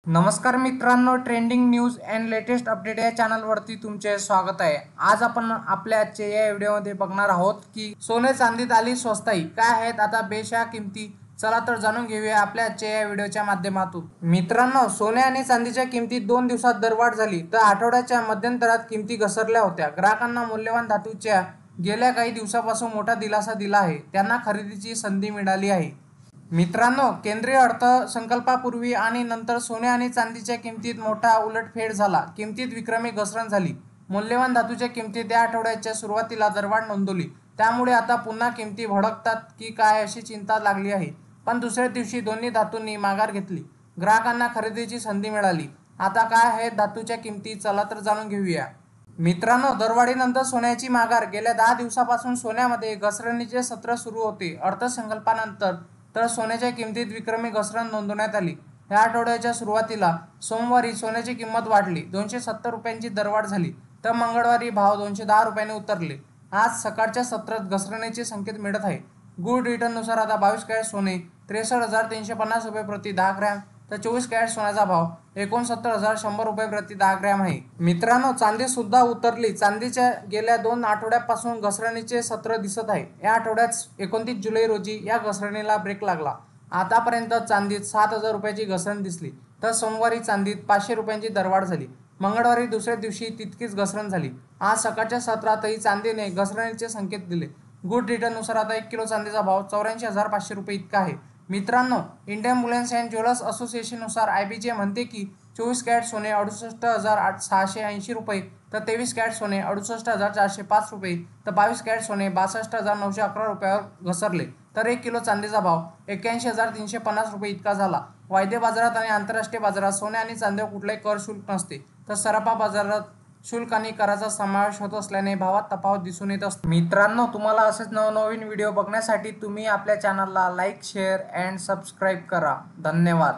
नमस्कार मित्रांनो, trending news and latest update या चॅनलवरती तुमचे स्वागत आहे। आज आपण आपल्या आजच्या या व्हिडिओमध्ये बघणार आहोत की सोने चांदीत आली स्वस्ताई, काय आहेत आता बेशा किमती। चला तर जाणून घेऊया आपल्या आजच्या या व्हिडिओच्या माध्यमातून। मित्रांनो, सोने आणि चांदीच्या किमतीत 2 दिवसात दरवाढ झाली, तर आठवड्याच्या मध्यंतरात किमती घसरल्या होत्या। ग्राहकांना मूल्यवान धातूच्या गेल्या काही दिवसापासून मोठा दिलासा दिला आहे, त्यांना खरेदीची संधी मिळाली आहे। मित्रांनो, केंद्रीय अर्थसंकल्पापूर्वी आणि नंतर सोने आणि चांदीच्या किमतीत मोठा उलटफेड झाला। किमतीत विक्रमी घसरण झाली। मूल्यवान धातूच्या किमतीत या आठवड्याच्या सुरुवातीला दरवाढ नोंदवली, त्यामुळे आता पुन्हा किमती भडकतात की काय अशी चिंता लागली आहे। पण दुसऱ्या दिवशी दोन्ही धातूंनी माघार घेतली, ग्राहकांना खरेदीची संधी मिळाली। आता काय आहेत धातूच्या किमती, चला तर जाणून घेऊया। मित्रांनो, दरवाढीनंतर सोन्याची माघार। गेल्या 10 दिवसापासून सोन्यामध्ये घसरणीचे सत्र सुरू होते। अर्थसंकल्पानंतर तर सोन्याच्या किमतीत विक्रमी घसरण नोंदवण्यात आली। या आठवड्याच्या सुरुवातीला सोमवारी सोन्याची किंमत वाढली, 270 रुपयांची दरवाढ झाली, तर मंगळवारी भाव 210 रुपयांनी उतरले। आज सकाळच्या सत्रात घसरणीचे संकेत मिळत आहे। गोल्ड रिटर्ननुसार आता 22 कॅरेट सोने 63,350 रुपये प्रति 10 ग्रॅम, तर 24 कॅरेट सोन्याचा भाव 69,100 रुपये प्रति 10 ग्रॅम आहे। मित्रांनो, चांदी सुद्धा उतरली। चांदीच्या गेल्या 2 आठवड्यापासून घसरणीचे सत्र दिसत आहे। या आठवड्यात 29 जुलै रोजी या घसरणीला ब्रेक लागला। आतापर्यंत चांदीत 7,000 रुपयाची घसरण दिसली, तर सोमवारी चांदीत 500 रुपयांची दरवाढ झाली। मंगळवारी दुसऱ्या दिवशी तितकीच घसरण झाली। आज सकाळच्या सत्रातही चांदीने घसरणीचे संकेत दिले। गुड रिटर्ननुसार आता 1 किलो चांदीचा भाव 84,500 रुपये इतका आहे। मित्रांनो, इंडियन बुलियन अँड ज्वेलर्स असोसिएशननुसार IBJ म्हणते की 24 कॅरेट सोने 68,680 रुपये, तर 23 कॅरेट सोने 68,405 रुपये, तर 22 कॅरेट सोने 62,911 रुपयावर घसरले, तर 1 किलो चांदीचा भाव 81,350 रुपये इतका झाला। वायदे बाजारात आणि आंतरराष्ट्रीय बाजारात सोने आणि चांदीवर कुठलाही कर शुल्क नसते, तर सराफा बाजारात शुल्क आणि कराचा समावेश होत असल्याने भावात तफावत दिसून येत असते। मित्रांनो, तुम्हाला असेच नवनवीन व्हिडिओ बघण्यासाठी तुम्ही आपल्या चॅनलला लाईक, शेअर अँड सबस्क्राईब करा। धन्यवाद।